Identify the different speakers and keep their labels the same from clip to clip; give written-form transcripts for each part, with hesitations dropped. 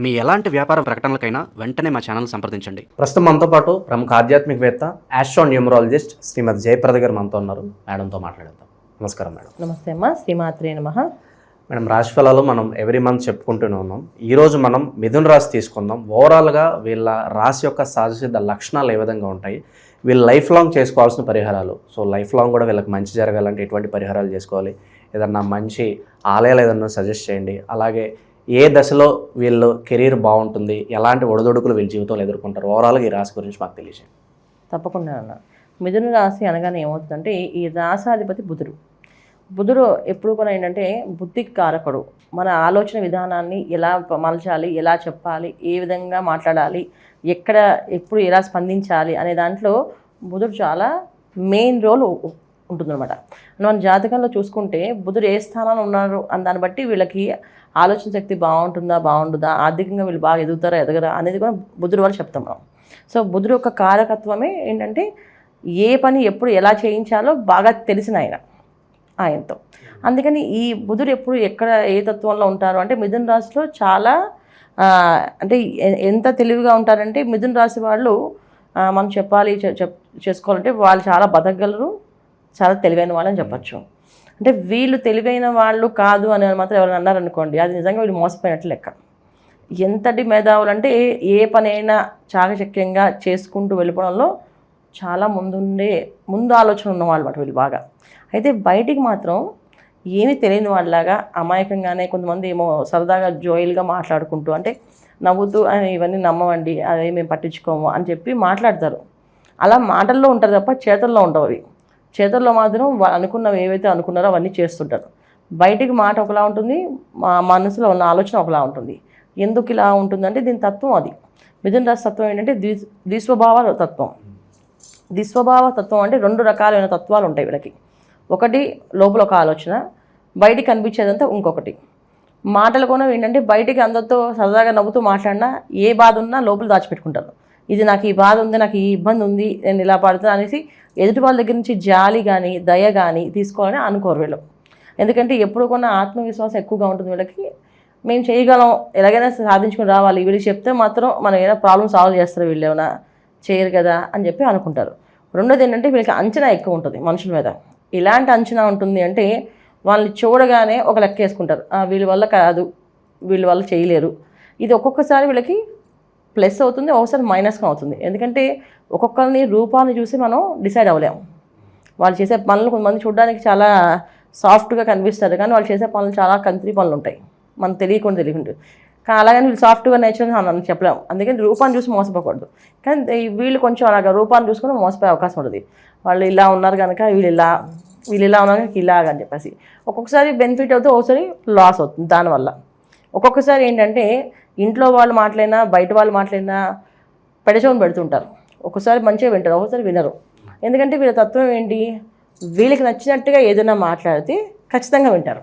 Speaker 1: మీ ఎలాంటి వ్యాపార ప్రకటనలకైనా వెంటనే మా ఛానల్ సంప్రదించండి.
Speaker 2: ప్రస్తుతం మనతో పాటు ప్రముఖ ఆధ్యాత్మికవేత్త ఆస్ట్రో న్యూమరాలజిస్ట్ శ్రీమతి జయప్రద గారు మనతో ఉన్నారు. మేడంతో మాట్లాడేద్దాం. నమస్కారం మేడం.
Speaker 3: నమస్తే అమ్మా, శ్రీమాత్రే నమః.
Speaker 2: మేడం, రాశిఫలాలు మనం ఎవ్రీ మంత్ చెప్పుకుంటూనే ఉన్నాం. ఈరోజు మనం మిథున రాశి తీసుకుందాం. ఓవరాల్గా వీళ్ళ రాశి యొక్క సహజసిద్ధ లక్షణాలు ఏ విధంగా ఉంటాయి, వీళ్ళు లైఫ్ లాంగ్ చేసుకోవాల్సిన పరిహారాలు, సో లైఫ్ లాంగ్ కూడా వీళ్ళకి మంచి జరగాలంటే ఎటువంటి పరిహారాలు చేసుకోవాలి, ఏదన్నా మంచి ఆలయాలు ఏదన్నా సజెస్ట్ చేయండి. అలాగే ఏ దశలో వీళ్ళు కెరీర్ బాగుంటుంది, ఎలాంటి ఒడిదొడుకులు వీళ్ళ జీవితంలో ఎదుర్కొంటారు, ఓవరాల్గా ఈ రాశి గురించి మాకు తెలియజేయండి.
Speaker 3: తప్పకుండా అన్న. మిథున రాశి అనగానే ఏమవుతుందంటే ఈ రాశాధిపతి బుధుడు ఎప్పుడు కూడా ఏంటంటే బుద్ధికి కారకుడు. మన ఆలోచన విధానాన్ని ఎలా మలచాలి, ఎలా చెప్పాలి, ఏ విధంగా మాట్లాడాలి, ఎక్కడ ఎప్పుడు ఎలా స్పందించాలి అనే దాంట్లో బుధుడు చాలా మెయిన్ రోల్ ఉంటుందన్నమాట. మన జాతకంలో చూసుకుంటే బుధుడు ఏ స్థానంలో ఉన్నారు అని దాన్ని బట్టి వీళ్ళకి ఆలోచన శక్తి బాగుంటుందా, ఆర్థికంగా వీళ్ళు బాగా ఎదగరా అనేది కూడా బుధుడు వాళ్ళు చెప్తాం మనం. సో బుధుడు యొక్క కారకత్వమే ఏంటంటే ఏ పని ఎప్పుడు ఎలా చేయించాలో బాగా తెలిసిన ఆయనతో. అందుకని ఈ బుధుడు ఎప్పుడు ఎక్కడ ఏ తత్వంలో ఉంటారు అంటే మిథున రాశిలో చాలా అంటే ఎంత తెలివిగా ఉంటారంటే మిథున రాశి వాళ్ళు మనం చెప్పాలి చేసుకోవాలంటే వాళ్ళు చాలా బతకగలరు, చాలా తెలివైన వాళ్ళని చెప్పచ్చు. అంటే వీళ్ళు తెలివైన వాళ్ళు కాదు అని మాత్రం ఎవరైనా అన్నారనుకోండి, అది నిజంగా వీళ్ళు మోసపోయినట్లు లెక్క. ఎంతటి మేధావులు అంటే ఏ పనైనా చాకచక్యంగా చేసుకుంటూ వెళ్ళిపోవడంలో చాలా ముందు ఆలోచన ఉన్నవాళ్ళు అన్నమాట వీళ్ళు బాగా. అయితే బయటికి మాత్రం ఏమీ తెలియని వాళ్ళలాగా అమాయకంగానే కొంతమంది ఏమో సరదాగా జోయిల్గా మాట్లాడుకుంటూ అంటే నవ్వుతూ ఇవన్నీ నమ్మవండి, అదే మేము పట్టించుకోము అని చెప్పి మాట్లాడతారు. అలా మాటల్లో ఉంటారు తప్ప చేతల్లో ఉండవు అవి. చేతుల్లో మాత్రం వాళ్ళు అనుకున్నవి ఏవైతే అనుకున్నారో అవన్నీ చేస్తుంటారు. బయటికి మాట ఒకలా ఉంటుంది, మనసులో ఉన్న ఆలోచన ఒకలా ఉంటుంది. ఎందుకు ఇలా ఉంటుందంటే దీని తత్వం అది. మిథున రాశి తత్వం ఏంటంటే ద్విస్వభావ తత్వం. ద్విస్వభావ తత్వం అంటే రెండు రకాలైన తత్వాలు ఉంటాయి వీళ్ళకి. ఒకటి లోపల ఒక ఆలోచన, బయటికి కనిపించేదంతా ఇంకొకటి. మాటలు కూడా ఏంటంటే బయటికి అందరితో సరదాగా నవ్వుతూ మాట్లాడినా ఏ బాధ ఉన్నా లోపల దాచిపెట్టుకుంటారు. ఇది నాకు ఈ బాధ ఉంది, నాకు ఈ ఇబ్బంది ఉంది, నేను ఇలా పడుతున్నా అనేసి ఎదుటి వాళ్ళ దగ్గర నుంచి జాలి కానీ దయ కానీ తీసుకోవాలని అనుకోరు వీళ్ళు. ఎందుకంటే ఎప్పుడు కొన్న ఆత్మవిశ్వాసం ఎక్కువగా ఉంటుంది వీళ్ళకి. మేము చేయగలం, ఎలాగైనా సాధించుకుని రావాలి, వీళ్ళకి చెప్తే మాత్రం మనం ఏదైనా ప్రాబ్లమ్ సాల్వ్ చేస్తారు, వీళ్ళు ఏమైనా చేయరు కదా అని చెప్పి అనుకుంటారు. రెండోది ఏంటంటే వీళ్ళకి అంచనా ఎక్కువ ఉంటుంది మనుషుల మీద. ఇలాంటి అంచనా ఉంటుంది అంటే వాళ్ళని చూడగానే ఒక లెక్క వేసుకుంటారు, వీళ్ళ వల్ల కాదు, వీళ్ళ వల్ల చేయలేరు. ఇది ఒక్కొక్కసారి వీళ్ళకి ప్లస్ అవుతుంది, ఒకసారి మైనస్గా అవుతుంది. ఎందుకంటే ఒక్కొక్కరిని రూపాన్ని చూసి మనం డిసైడ్ అవ్వలేము. వాళ్ళు చేసే పనులు కొంతమంది చూడడానికి చాలా సాఫ్ట్గా కనిపిస్తారు, కానీ వాళ్ళు చేసే పనులు చాలా కంత్రి పనులు ఉంటాయి, మనకు తెలియకుండా కానీ అలాగని వీళ్ళు సాఫ్ట్గా నేర్చుకుని మనం చెప్పలేము. అందుకని రూపాన్ని చూసి మోసపోకూడదు. కానీ వీళ్ళు కొంచెం అలాగ రూపాన్ని చూసుకుని మోసపోయే అవకాశం ఉంటుంది. వాళ్ళు ఇలా ఉన్నారు కనుక వీళ్ళు ఇలా ఉన్నారు కనుక ఇలాగ అని చెప్పేసి ఒక్కొక్కసారి బెనిఫిట్ అవుతుంది, ఒకసారి లాస్ అవుతుంది దానివల్ల. ఒక్కొక్కసారి ఏంటంటే ఇంట్లో వాళ్ళు మాట్లాడినా బయట వాళ్ళు మాట్లాడినా పెడచోని పెడుతుంటారు. ఒక్కొక్కసారి మంచిగా వింటారు, ఒక్కొక్కసారి వినరు. ఎందుకంటే వీళ్ళ తత్వం ఏంటి, వీళ్ళకి నచ్చినట్టుగా ఏదైనా మాట్లాడితే ఖచ్చితంగా వింటారు.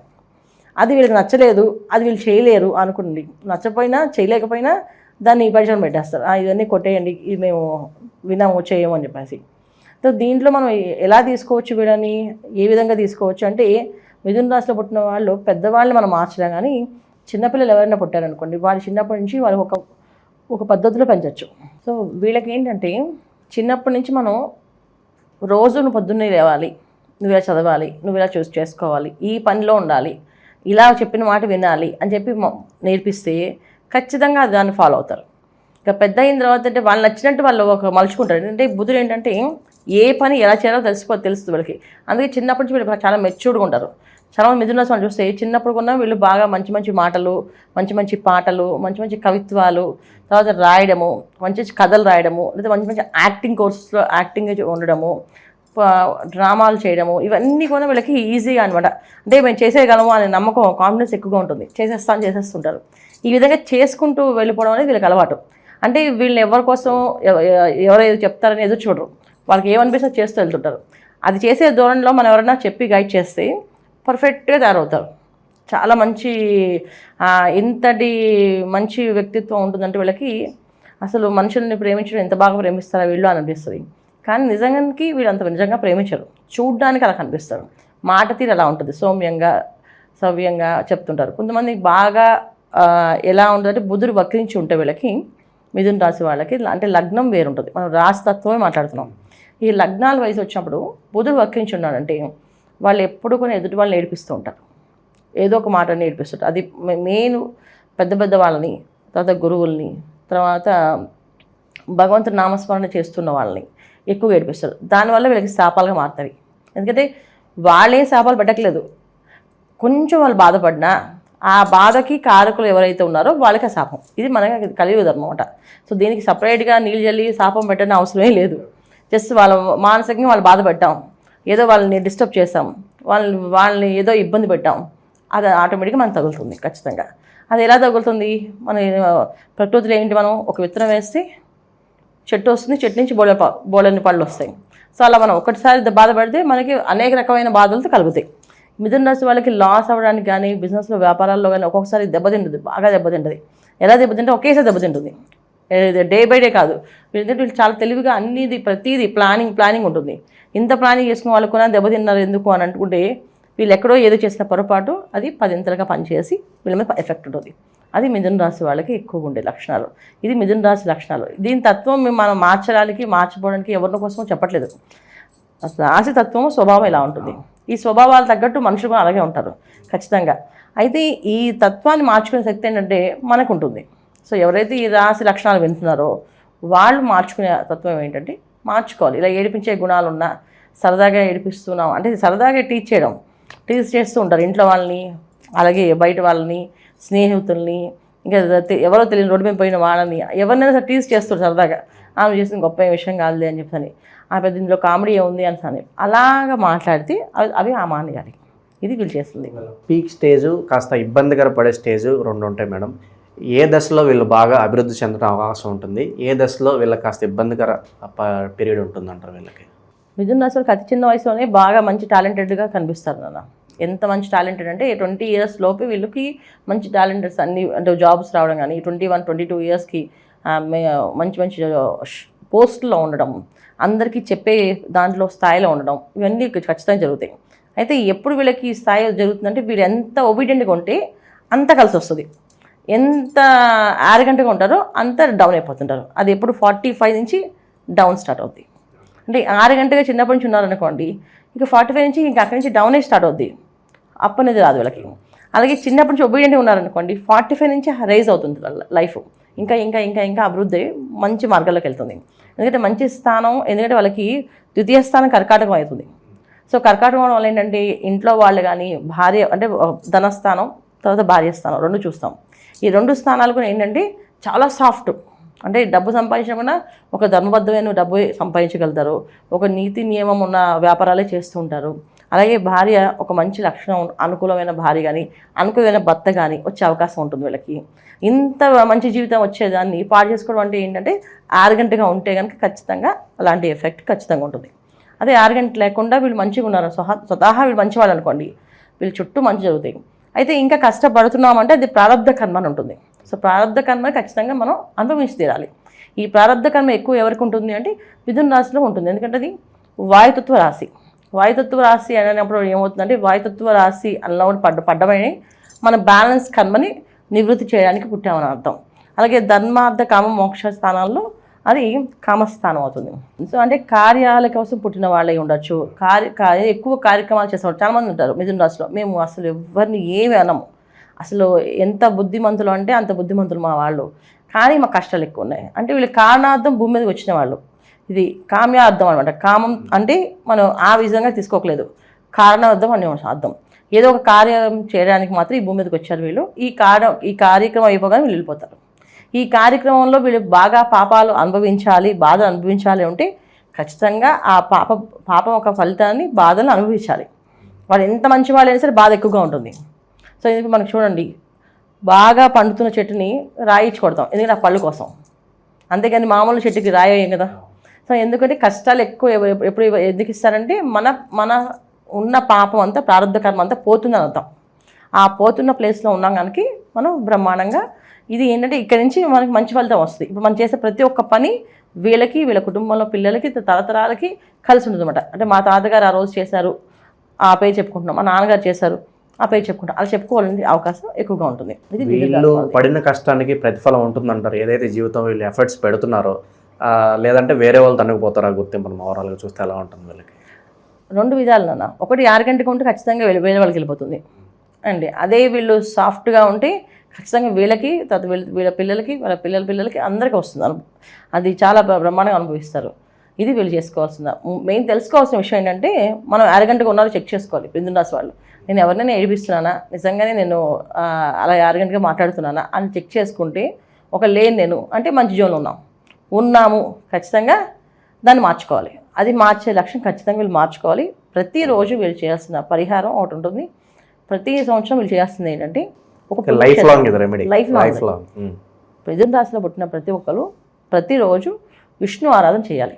Speaker 3: అది వీళ్ళకి నచ్చలేదు, అది వీళ్ళు చేయలేరు అనుకోండి, నచ్చపోయినా చేయలేకపోయినా దాన్ని పరిచయం పెట్టేస్తారు, ఇవన్నీ కొట్టేయండి, ఇది మేము వినాము చేయము అని చెప్పేసి. సో దీంట్లో మనం ఎలా తీసుకోవచ్చు, వీళ్ళని ఏ విధంగా తీసుకోవచ్చు అంటే మిథున రాశిలో పుట్టిన వాళ్ళు పెద్దవాళ్ళని మనం మార్చలేం, కానీ చిన్నపిల్లలు ఎవరైనా పుట్టారనుకోండి వాళ్ళు చిన్నప్పటి నుంచి వాళ్ళు ఒక పద్ధతిలో పెంచవచ్చు. సో వీళ్ళకి ఏంటంటే చిన్నప్పటి నుంచి మనం రోజు నువ్వు పొద్దున్నే లేవాలి, నువ్వు ఇలా చదవాలి, నువ్వు ఇలా చేసుకోవాలి, ఈ పనిలో ఉండాలి, ఇలా చెప్పిన మాట వినాలి అని చెప్పి నేర్పిస్తే ఖచ్చితంగా దాన్ని ఫాలో అవుతారు. ఇక పెద్ద అయిన తర్వాత అంటే వాళ్ళు నచ్చినట్టు వాళ్ళు ఒక మలుచుకుంటారు. అంటే బుధుడు ఏంటంటే ఏ పని ఎలా చేయాలో తెలుస్తుంది వీళ్ళకి. అందుకే చిన్నప్పటి నుంచి వీళ్ళు చాలా మెచ్యూర్డ్గా ఉంటారు. చాలా మిథున రాశి వాళ్ళు చూస్తే చిన్నప్పుడు కూడా వీళ్ళు బాగా మంచి మంచి మాటలు, మంచి మంచి పాటలు, మంచి మంచి కవిత్వాలు, తర్వాత రాయడము, మంచి కథలు రాయడము, లేదా మంచి మంచి యాక్టింగ్ కోర్సెస్లో యాక్టింగ్ ఉండడము, డ్రామాలు చేయడము, ఇవన్నీ కూడా వీళ్ళకి ఈజీగా అనమాట. అంటే మేము చేసేయగలము అనే నమ్మకం, కాన్ఫిడెన్స్ ఎక్కువగా ఉంటుంది. చేసేస్తుంటారు. ఈ విధంగా చేసుకుంటూ వెళ్ళిపోవడం అనేది వీళ్ళకి అలవాటు. అంటే వీళ్ళని ఎవరి కోసం ఎవరైతే చెప్తారని ఎదురు చూడరు, వాళ్ళకి ఏమనిపిస్తే చేస్తూ వెళ్తుంటారు. అది చేసే ధోరణిలో మనం ఎవరైనా చెప్పి గైడ్ చేస్తే పర్ఫెక్ట్గా తయారవుతారు. చాలా ఇంతటి మంచి వ్యక్తిత్వం ఉంటుందంటే వీళ్ళకి అసలు మనుషుల్ని ప్రేమించడం ఎంత బాగా ప్రేమిస్తారో వీళ్ళు అని అనిపిస్తుంది. కానీ నిజంగానికి వీళ్ళు అంత నిజంగా ప్రేమించరు, చూడ్డానికి అలా కనిపిస్తారు. మాట తీరు అలా ఉంటుంది, సౌమ్యంగా సవ్యంగా చెప్తుంటారు. కొంతమంది బాగా ఎలా ఉంటుందంటే బుధుడు వక్రించి ఉంటే వీళ్ళకి మిథున రాశి వాళ్ళకి అంటే లగ్నం వేరుంటుంది. మనం రాశి తత్వమే మాట్లాడుతున్నాం. ఈ లగ్నాల వయసు వచ్చినప్పుడు బుధుడు వక్రించి ఉన్నాడంటే వాళ్ళు ఎప్పుడు కొన్ని ఎదుటి వాళ్ళని ఏడిపిస్తూ ఉంటారు, ఏదో ఒక మాట నేర్పిస్తుంటారు. అది మెయిన్ పెద్ద పెద్ద వాళ్ళని, తర్వాత గురువుల్ని, తర్వాత భగవంతుని నామస్మరణ చేస్తున్న వాళ్ళని ఎక్కువ ఏడిపిస్తారు. దానివల్ల వీళ్ళకి శాపాలుగా మారుతాయి. ఎందుకంటే వాళ్ళే శాపాలు పెట్టట్లేదు, కొంచెం వాళ్ళు బాధపడినా ఆ బాధకి కారకులు ఎవరైతే ఉన్నారో వాళ్ళకి ఆ శాపం. ఇది మనకి కలియుగ ధర్మం అనమాట. సో దీనికి సపరేట్గా నీళ్ళు జల్లి శాపం పెట్టని అవసరమే లేదు. జస్ట్ వాళ్ళ మానసికంగా వాళ్ళు బాధ పెట్టాం, ఏదో వాళ్ళని డిస్టర్బ్ చేస్తాం, వాళ్ళని ఏదో ఇబ్బంది పెట్టాం, అది ఆటోమేటిక్గా మనకు తగులుతుంది ఖచ్చితంగా. అది ఎలా తగులుతుంది? మన ప్రకృతిలో ఏంటి, మనం ఒక విత్తనం వేస్తే చెట్టు వస్తుంది, చెట్టు నుంచి బోళని పళ్ళు వస్తాయి. సో అలా మనం ఒకటిసారి బాధపడితే మనకి అనేక రకమైన బాధలతో కలుగుతాయి. మిథున రాశి వాళ్ళకి లాస్ అవ్వడానికి కానీ, బిజినెస్లో వ్యాపారాల్లో కానీ ఒక్కొక్కసారి దెబ్బతింటుంది, బాగా దెబ్బతింటుంది. ఎలా దెబ్బతింటే ఒకేసారి దెబ్బతింటుంది, డే బై డే కాదు. వీళ్ళు చాలా తెలివిగా అన్నిది ప్రతిదీ ప్లానింగ్ ఉంటుంది. ఇంత ప్లానింగ్ చేసుకున్న వాళ్ళు కూడా దెబ్బతిన్నారు ఎందుకు అని అనుకుంటే వీళ్ళు ఎక్కడో ఏదో చేసిన పొరపాటు అది 10 ఇంతలుగా పనిచేసి వీళ్ళ మీద ఎఫెక్ట్ ఉంటుంది. అది మిథున రాశి వాళ్ళకి ఎక్కువగా ఉండే లక్షణాలు. ఇది మిథున రాశి లక్షణాలు. దీని తత్వం మనం మార్చపోవడానికి ఎవరిని కోసమో చెప్పట్లేదు. రాశి తత్వం స్వభావం ఇలా ఉంటుంది. ఈ స్వభావాలు తగ్గట్టు మనుషులు కూడా అలాగే ఉంటారు ఖచ్చితంగా. అయితే ఈ తత్వాన్ని మార్చుకునే శక్తి ఏంటంటే మనకు ఉంటుంది. సో ఎవరైతే ఈ రాశి లక్షణాలు వింటున్నారో వాళ్ళు మార్చుకునే తత్వం ఏంటంటే మార్చుకోవాలి. ఇలా ఏడిపించే గుణాలు ఉన్నా, సరదాగా ఏడిపిస్తున్నాం అంటే సరదాగా టీచ్ చేస్తూ ఉంటారు ఇంట్లో వాళ్ళని, అలాగే బయట వాళ్ళని, స్నేహితుల్ని, ఇంకా ఎవరో తెలియని రోడ్డు మీద పోయిన వాళ్ళని, ఎవరినైనా సరే టీజ్ చేస్తారు సరదాగా. ఆమె చేసిన గొప్ప విషయం కాదులే అని చెప్పని, ఆ పెద్ద ఇందులో కామెడీ ఏముంది అని అలాగా మాట్లాడితే అవి ఆ మానేయాలి. ఇది వీళ్ళు చేస్తుంది.
Speaker 2: పీక్ స్టేజు, కాస్త ఇబ్బందికర పడే స్టేజు 2 ఉంటాయి మేడం. ఏ దశలో వీళ్ళు బాగా అభివృద్ధి చెందడం అవకాశం ఉంటుంది, ఏ దశలో వీళ్ళకి కాస్త ఇబ్బందికర పీరియడ్ ఉంటుందంటారు వీళ్ళకి?
Speaker 3: మిథున రాశి వాళ్ళకి అతి చిన్న వయసులోనే బాగా మంచి టాలెంటెడ్గా కనిపిస్తారు నాన్న. ఎంత మంచి టాలెంటెడ్ అంటే 20 ఇయర్స్ లోపే వీళ్ళకి మంచి టాలెంటెడ్స్ అన్ని అంటే జాబ్స్ రావడం కానీ, 21, 22 ఇయర్స్కి మంచి పోస్టుల్లో ఉండడం, అందరికీ చెప్పే దాంట్లో స్థాయిలో ఉండడం, ఇవన్నీ ఖచ్చితంగా జరుగుతాయి. అయితే ఎప్పుడు వీళ్ళకి ఈ స్థాయి జరుగుతుందంటే వీళ్ళు ఎంత ఒబీడియంట్గా ఉంటే అంత కలిసి వస్తుంది, ఎంత యారగెంట్గా ఉంటారో అంత డౌన్ అయిపోతుంటారు. అది ఎప్పుడు 45 నుంచి డౌన్ స్టార్ట్ అవుద్ది. అంటే 6 గంటగా చిన్నప్పటి నుంచి ఉన్నారనుకోండి, ఇక 45 నుంచి ఇంకా అక్కడి నుంచి డౌనే స్టార్ట్ అవుద్ది, అప్ అనేది రాదు వీళ్ళకి. అలాగే చిన్నప్పటి నుంచి ఒబీడియంట్గా ఉన్నారనుకోండి, 45 నుంచి రైజ్ అవుతుంది లైఫ్, ఇంకా ఇంకా ఇంకా ఇంకా అభివృద్ధి మంచి మార్గాల్లోకి వెళ్తుంది. ఎందుకంటే మంచి స్థానం, ఎందుకంటే వాళ్ళకి ద్వితీయ స్థానం కర్కాటకం అవుతుంది. సో కర్కాటకం వల్ల ఏంటంటే ఇంట్లో వాళ్ళు కానీ, భార్య అంటే ధనస్థానం, తర్వాత భార్య స్థానం 2 చూస్తాం. ఈ 2 స్థానాలు కూడా ఏంటంటే చాలా సాఫ్ట్, అంటే డబ్బు సంపాదించకుండా ఒక ధర్మబద్ధమైన డబ్బు సంపాదించగలుగుతారు, ఒక నీతి నియమం ఉన్న వ్యాపారాలే చేస్తూ ఉంటారు. అలాగే భార్య ఒక మంచి లక్షణం, అనుకూలమైన భార్య కానీ, అనుకూలమైన భర్త కానీ వచ్చే అవకాశం ఉంటుంది వీళ్ళకి. ఇంత మంచి జీవితం వచ్చేదాన్ని పాడు చేసుకోవడం అంటే ఏంటంటే ఆరగంటగా ఉంటే కనుక ఖచ్చితంగా అలాంటి ఎఫెక్ట్ ఖచ్చితంగా ఉంటుంది. అదే ఆరగంట లేకుండా వీళ్ళు మంచిగా ఉన్నారు, స్వతహా వీళ్ళు మంచివాళ్ళు అనుకోండి, వీళ్ళ చుట్టూ మంచి జరుగుతాయి. అయితే ఇంకా కష్టపడుతున్నామంటే అది ప్రారంధ కర్మ అని ఉంటుంది. సో ప్రారంధ కర్మ ఖచ్చితంగా మనం అనుభవించి తీరాలి. ఈ ప్రారంధ కర్మ ఎక్కువ ఎవరికి ఉంటుంది అంటే మిథున రాశిలో ఉంటుంది. ఎందుకంటే అది వాయుతత్వ రాశి. వాయుతత్వ రాశి అనేటప్పుడు ఏమవుతుందంటే వాయుతత్వ రాశి అలా పడ్డమని మన బ్యాలెన్స్ కర్మని నివృత్తి చేయడానికి పుట్టామని అర్థం. అలాగే ధర్మార్థ కామ మోక్ష స్థానాల్లో అది కామస్థానం అవుతుంది. సో అంటే కార్యాల కోసం పుట్టిన వాళ్ళే ఉండొచ్చు, ఎక్కువ కార్యక్రమాలు చేసేవాళ్ళు చాలామంది ఉంటారు మిథున రాశిలో. మేము అసలు ఎవరిని ఏమి అనము, అసలు ఎంత బుద్ధిమంతులు అంటే అంత బుద్ధిమంతులు మా వాళ్ళు, కానీ మా కష్టాలు ఎక్కువ ఉన్నాయి. అంటే వీళ్ళు కారణార్థం భూమి మీదకి వచ్చిన వాళ్ళు. ఇది కామ్యార్థం అనమాట. కామం అంటే మనం ఆ విధంగా తీసుకోకలేదు, కారణార్థం అనే అర్థం. ఏదో ఒక కార్యం చేయడానికి మాత్రం ఈ భూమి మీదకి వచ్చారు వీళ్ళు. ఈ కార్యక్రమం అయిపోగానే వీళ్ళు వెళ్ళిపోతారు. ఈ కార్యక్రమంలో వీళ్ళు బాగా పాపాలు అనుభవించాలి, బాధలు అనుభవించాలి అంటే ఖచ్చితంగా ఆ పాపం ఒక ఫలితాన్ని బాధలను అనుభవించాలి. వాళ్ళు ఎంత మంచి వాళ్ళు అయినా సరే బాధ ఎక్కువగా ఉంటుంది. సో ఎందుకు మనకు చూడండి, బాగా పండుతున్న చెట్టుని రాయించి కొడతాం, ఎందుకంటే ఆ పళ్ళు కోసం, అంతేగాని మామూలు చెట్టుకి రాయం కదా. సో ఎందుకంటే కష్టాలు ఎక్కువ ఎప్పుడు ఎందుకు ఇస్తారంటే మన ఉన్న పాపం అంతా, ప్రారంధ కర్మ అంతా పోతుందని అర్థం. ఆ పోతున్న ప్లేస్లో ఉన్నాం కనుక మనం బ్రహ్మాండంగా ఇది ఏంటంటే ఇక్కడి నుంచి మనకి మంచి ఫలితం వస్తుంది. ఇప్పుడు మనం చేసే ప్రతి ఒక్క పని వీళ్ళకి, వీళ్ళ కుటుంబంలో పిల్లలకి, తరతరాలకి కలిసి ఉంటుంది అనమాట. అంటే మా తాతగారు ఆ రోజు చేశారు, ఆ పేరు చెప్పుకుంటున్నాం, మా నాన్నగారు చేశారు, ఆ పేరు చెప్పుకుంటాం. అలా చెప్పుకోవాలని అవకాశం ఎక్కువగా ఉంటుంది. ఇది
Speaker 2: వీళ్ళు పడిన కష్టానికి ప్రతిఫలం ఉంటుందంటారు. ఏదైతే జీవితం వీళ్ళు ఎఫర్ట్స్ పెడుతున్నారో లేదంటే వేరే వాళ్ళు తనకపోతారా గుర్తింపు ఓవరాల్గా చూస్తే ఎలా ఉంటుంది వీళ్ళకి?
Speaker 3: 2 విధాలు నాన్న. ఒకటి ఆరోగ్యంగా ఉంటే ఖచ్చితంగా వేరే వాళ్ళకి వెళ్ళిపోతుంది అండి. అదే వీళ్ళు సాఫ్ట్గా ఉంటే ఖచ్చితంగా వీళ్ళకి, తర్వాత వీళ్ళ పిల్లలకి, వాళ్ళ పిల్లలకి అందరికీ వస్తుంది. అది చాలా బ్రహ్మాండంగా అనుభవిస్తారు. ఇది వీళ్ళు చేసుకోవాల్సిన మెయిన్ తెలుసుకోవాల్సిన విషయం ఏంటంటే, మనం ఆరోగ్యంగా ఉన్నారో చెక్ చేసుకోవాలి. మిథున రాశి వాళ్ళు నేను ఎవరినైనా ఏడిపిస్తున్నానా, నిజంగానే నేను అలా ఆరోగ్యంగా మాట్లాడుతున్నానా అని చెక్ చేసుకుంటే, ఒక లేని నేను అంటే మంచి జోన్ ఉన్నాము ఖచ్చితంగా దాన్ని మార్చుకోవాలి. అది మార్చే లక్ష్యం ఖచ్చితంగా వీళ్ళు మార్చుకోవాలి. ప్రతిరోజు వీళ్ళు చేయాల్సిన పరిహారం ఒకటి ఉంటుంది. ప్రతి సంవత్సరం వీళ్ళు చేయాల్సింది ఏంటంటే ఒక
Speaker 2: life long remedy.
Speaker 3: Life long మిథున రాశిలో పుట్టిన ప్రతి ఒక్కరు ప్రతిరోజు విష్ణు ఆరాధన చేయాలి.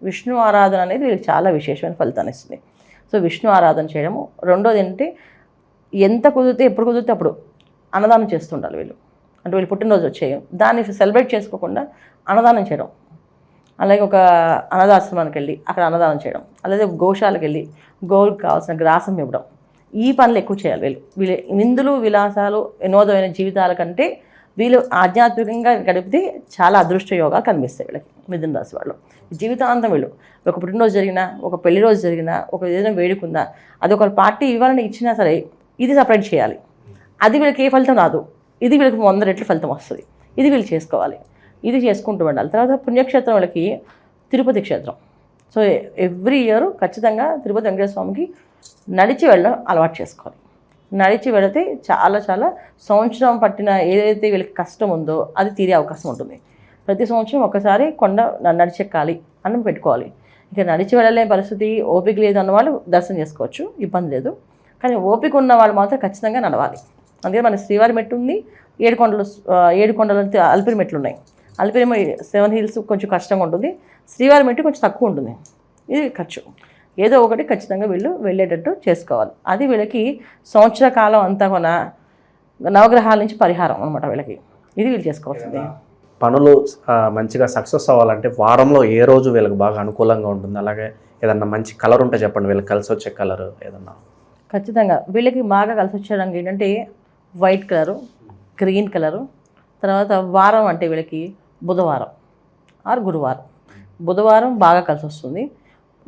Speaker 3: విష్ణు ఆరాధన అనేది వీళ్ళకి చాలా విశేషమైన ఫలితాన్ని ఇస్తుంది. సో విష్ణు ఆరాధన చేయడము. రెండోది ఏంటంటే ఎంత కుదిరితే ఎప్పుడు కుదిరితే అప్పుడు అన్నదానం చేస్తుండాలి వీళ్ళు. అంటే వీళ్ళు పుట్టినరోజు వచ్చేయం దాన్ని సెలబ్రేట్ చేసుకోకుండా అన్నదానం చేయడం. అలాగే ఒక అనాథాశ్రమానికి వెళ్ళి అక్కడ అన్నదానం చేయడం, అలాగే గోశాలకు వెళ్ళి గోవులకు కావాల్సిన గ్రాసం ఇవ్వడం. ఈ పనులు ఎక్కువ చేయాలి వీళ్ళు. విందులు విలాసాలు వినోదమైన జీవితాల కంటే వీళ్ళు ఆధ్యాత్మికంగా గడిపితే చాలా అదృష్ట యోగాలు కనిపిస్తాయి వీళ్ళకి. మిథున రాశి వాళ్ళు జీవితాంతం వీళ్ళు ఒక పుట్టినరోజు జరిగినా, ఒక పెళ్లి రోజు జరిగినా, ఒక ఏదైనా వేడుకుందా, అది ఒక పార్టీ ఇవ్వాలని ఇచ్చినా సరే ఇది సపరేట్ చేయాలి. అది వీళ్ళకి ఏ ఫలితం రాదు, ఇది వీళ్ళకి 100 రెట్లు ఫలితం వస్తుంది. ఇది వీళ్ళు చేసుకోవాలి. ఇది చేసుకుంటూ ఉండాలి. తర్వాత పుణ్యక్షేత్రం వాళ్ళకి తిరుపతి క్షేత్రం. సో ఎవ్రీ ఇయర్ ఖచ్చితంగా తిరుపతి వెంకటేశ్వర స్వామికి నడిచి వెళ్ళడం అలవాటు చేసుకోవాలి. నడిచి వెళితే చాలా చాలా సంవత్సరం పట్టిన ఏదైతే వీళ్ళకి కష్టం ఉందో అది తీరే అవకాశం ఉంటుంది. ప్రతి సంవత్సరం ఒకసారి కొండ నడిచెక్కాలి అని పెట్టుకోవాలి. ఇక నడిచి వెళ్ళలేని పరిస్థితి, ఓపిక లేదు అన్న వాళ్ళు దర్శనం చేసుకోవచ్చు, ఇబ్బంది లేదు. కానీ ఓపిక ఉన్న వాళ్ళు మాత్రం ఖచ్చితంగా నడవాలి. అందుకే మన శ్రీవారి మెట్టు ఉంది, 7 కొండలు అలిపిరి మెట్లు ఉన్నాయి. అలిపిరి 7 hills కొంచెం కష్టంగా ఉంటుంది, శ్రీవారి మెట్టు కొంచెం తక్కువ ఉంటుంది. ఇది ఖర్చు. ఏదో ఒకటి ఖచ్చితంగా వీళ్ళు వెళ్ళేటట్టు చేసుకోవాలి. అది వీళ్ళకి సంవత్సర కాలం అంతా కూడా నవగ్రహాల నుంచి పరిహారం అనమాట వీళ్ళకి. ఇది వీళ్ళు చేసుకోవాల్సింది.
Speaker 2: పనులు మంచిగా సక్సెస్ అవ్వాలంటే వారంలో ఏ రోజు వీళ్ళకి బాగా అనుకూలంగా ఉంటుంది? అలాగే ఏదన్నా మంచి కలర్ ఉంటే చెప్పండి, వీళ్ళకి కలిసి వచ్చే కలర్ ఏదన్నా.
Speaker 3: ఖచ్చితంగా వీళ్ళకి బాగా కలిసి వచ్చేయడానికి ఏంటంటే వైట్ కలరు, గ్రీన్ కలరు. తర్వాత వారం అంటే వీళ్ళకి బుధవారం ఆర్ గురువారం. బుధవారం బాగా కలిసి వస్తుంది,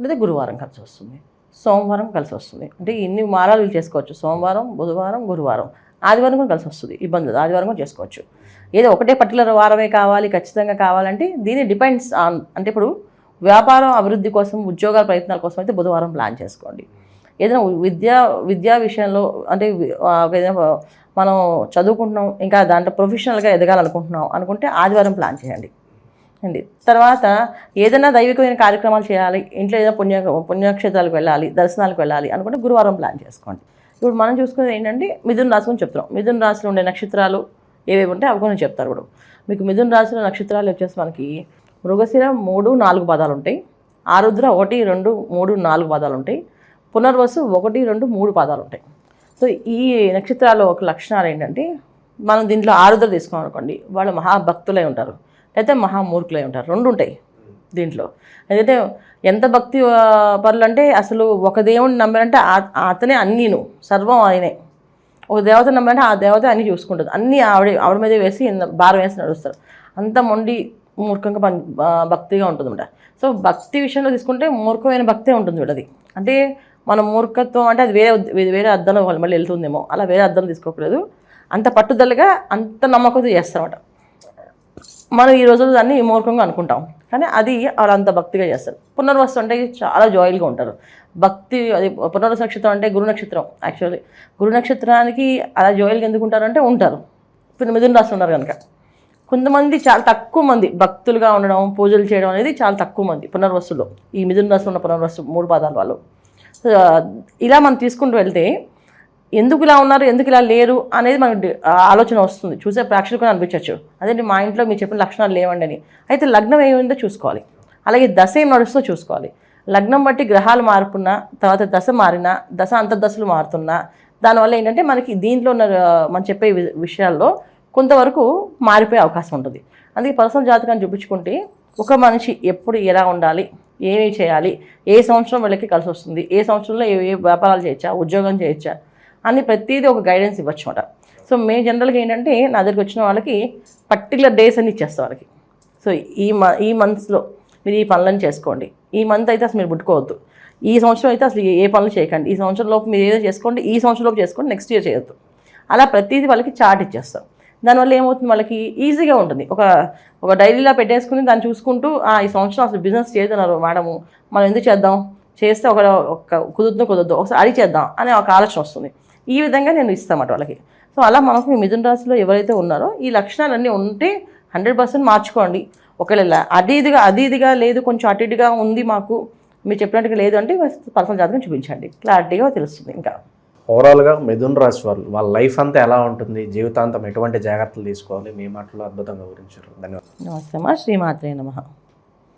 Speaker 3: లేదా గురువారం కలిసి వస్తుంది, సోమవారం కలిసి వస్తుంది. అంటే ఇన్ని వారాలు వీళ్ళు చేసుకోవచ్చు. సోమవారం, బుధవారం, గురువారం, ఆదివారం కూడా కలిసి వస్తుంది, ఇబ్బంది లేదు, ఆదివారం కూడా చేసుకోవచ్చు. ఏదో ఒకటే పర్టికులర్ వారమే కావాలి ఖచ్చితంగా కావాలంటే దీని డిపెండ్స్ ఆన్. అంటే ఇప్పుడు వ్యాపారం అభివృద్ధి కోసం, ఉద్యోగాల ప్రయత్నాల కోసం అయితే బుధవారం ప్లాన్ చేసుకోండి. ఏదైనా విద్యా విషయంలో అంటే ఏదైనా మనం చదువుకుంటున్నాం, ఇంకా దాంట్లో ప్రొఫెషనల్గా ఎదగాలనుకుంటున్నాం అనుకుంటే ఆదివారం ప్లాన్ చేయండి అండి. తర్వాత ఏదైనా దైవికమైన కార్యక్రమాలు చేయాలి, ఇంట్లో ఏదైనా పుణ్యక్షేత్రాలకు వెళ్ళాలి, దర్శనాలకు వెళ్ళాలి అనుకుంటే గురువారం ప్లాన్ చేసుకోండి. ఇప్పుడు మనం చూసుకునేది ఏంటంటే మిథున రాశి అని చెప్తున్నాం. మిథున రాశిలో ఉండే నక్షత్రాలు ఏవేవి ఉంటే అవి కొన్ని చెప్తారు. ఇప్పుడు మీకు మిథున రాశిలో నక్షత్రాలు వచ్చేసి మనకి మృగశిర 3, 4 పాదాలు ఉంటాయి, ఆరుద్ర 1, 2, 3, 4 పాదాలు ఉంటాయి, పునర్వసు 1, 2, 3 పాదాలు ఉంటాయి. సో ఈ నక్షత్రాలు ఒక లక్షణాలు ఏంటంటే, మనం దీంట్లో ఆరుద్ర తీసుకున్నాం అనుకోండి, వాళ్ళు మహాభక్తులై ఉంటారు, అయితే మహామూర్ఖులై ఉంటారు. 2 ఉంటాయి దీంట్లో. అయితే ఎంత భక్తి పరులు అంటే అసలు ఒక దేవుడిని నమ్మారంటే అతనే అన్నీను, సర్వం ఆయనే. ఒక దేవత నమ్మారంటే ఆ దేవత అన్నీ చూసుకుంటుంది, అన్నీ ఆవిడ మీద వేసి భారం వేసి నడుస్తారు. అంత మొండి మూర్ఖంగా భక్తిగా ఉంటుందన్నమాట. సో భక్తి విషయంలో తీసుకుంటే మూర్ఖమైన భక్తే ఉంటుంది వీళ్ళది. అంటే మన మూర్ఖత్వం అంటే అది వేరే అర్థంలో మళ్ళీ వెళ్తుందేమో, అలా వేరే అర్థంలో తీసుకోకూడదు. అంత పట్టుదలగా అంత నమ్మకంతో చేస్తారన్నమాట. మనం ఈ రోజుల్లో దాన్ని మూర్ఖంగా అనుకుంటాం, కానీ అది వాళ్ళు అంత భక్తిగా చేస్తారు. పునర్వసు అంటే చాలా జాయిల్గా ఉంటారు. భక్తి అది పునర్వసు నక్షత్రం అంటే గురు నక్షత్రం. యాక్చువల్లీ గురు నక్షత్రానికి అలా జాయిల్గా ఎందుకు ఉంటారంటే ఉంటారు. ఇప్పుడు మిథున రాశి ఉన్నారు కనుక కొంతమంది, చాలా తక్కువ మంది భక్తులుగా ఉండడం, పూజలు చేయడం అనేది చాలా తక్కువ మంది పునర్వసులో. ఈ మిథున రాశి ఉన్న పునర్వసు 3 పాదాల వాళ్ళు. ఇలా మనం తీసుకుంటూ వెళ్తే ఎందుకు ఇలా ఉన్నారు, ఎందుకు ఇలా లేరు అనేది మనకు ఆలోచన వస్తుంది. చూసే ప్రేక్షకులు అనిపించవచ్చు, అదేంటి మా ఇంట్లో మీరు చెప్పిన లక్షణాలు లేవండి అని. అయితే లగ్నం ఏమైందో చూసుకోవాలి, అలాగే దశ ఏం నడుస్తుందో చూసుకోవాలి. లగ్నం బట్టి గ్రహాలు మారుతున్నా, తర్వాత దశ మారినా, దశ అంతర్దశలు మారుతున్నా, దానివల్ల ఏంటంటే మనకి దీంట్లో ఉన్న మనం చెప్పే విషయాల్లో కొంతవరకు మారిపోయే అవకాశం ఉంటుంది. అందుకే పర్సనల్ జాతకాన్ని చూపించుకుంటే ఒక మనిషి ఎప్పుడు ఎలా ఉండాలి, ఏమి చేయాలి, ఏ సంవత్సరం వీళ్ళకి కలిసి వస్తుంది, ఏ సంవత్సరంలో ఏ వ్యాపారాలు చేయొచ్చా, ఉద్యోగం చేయొచ్చా అని ప్రతిదీ ఒక గైడెన్స్ ఇవ్వచ్చు అనమాట. సో మేము జనరల్గా ఏంటంటే నా దగ్గరికి వచ్చిన వాళ్ళకి పర్టికులర్ డేస్ అని ఇచ్చేస్తాం వాళ్ళకి. సో ఈ మంత్స్లో మీరు ఈ పనులను చేసుకోండి, ఈ మంత్ అయితే అసలు మీరు ముట్టుకోవద్దు, ఈ సంవత్సరం అయితే అసలు ఏ పనులు చేయకండి, ఈ సంవత్సరంలోపు మీరు ఏదో చేసుకోండి, ఈ సంవత్సరంలోపు చేసుకోండి, నెక్స్ట్ ఇయర్ చేయొద్దు. అలా ప్రతిదీ వాళ్ళకి చార్ట్ ఇచ్చేస్తాం. దానివల్ల ఏమవుతుంది, వాళ్ళకి ఈజీగా ఉంటుంది. ఒక డైరీలా పెట్టేసుకుని దాన్ని చూసుకుంటూ ఈ సంవత్సరం అసలు బిజినెస్ చేస్తున్నారు మేడము, మనం ఎందుకు చేద్దాం, చేస్తే ఒక కుదరదు ఒకసారి అడిగి చేద్దాం అనే ఒక ఆలోచన వస్తుంది. ఈ విధంగా నేను ఇస్తామట వాళ్ళకి. సో అలా మనకు ఈ మిథున రాశిలో ఎవరైతే ఉన్నారో ఈ లక్షణాలన్నీ ఉంటే 100% మార్చుకోండి. ఒకవేళ అది ఇదిగా లేదు, కొంచెం అటు ఇటుగా ఉంది, మాకు మీరు చెప్పినట్టుగా లేదు అంటే పర్సనల్ జాతకం చూపించండి, క్లారిటీగా తెలుస్తుంది. ఇంకా
Speaker 2: ఓవరాల్గా మిథున రాశి వాళ్ళ లైఫ్ అంతా ఎలా ఉంటుంది, జీవితాంతం ఎటువంటి జాగ్రత్తలు తీసుకోవాలి, మీ మాటలో అద్భుతంగా వివరించారు. ధన్యవాదాలు.
Speaker 3: నమస్తే అమ్మా. శ్రీమాత్రే నమః.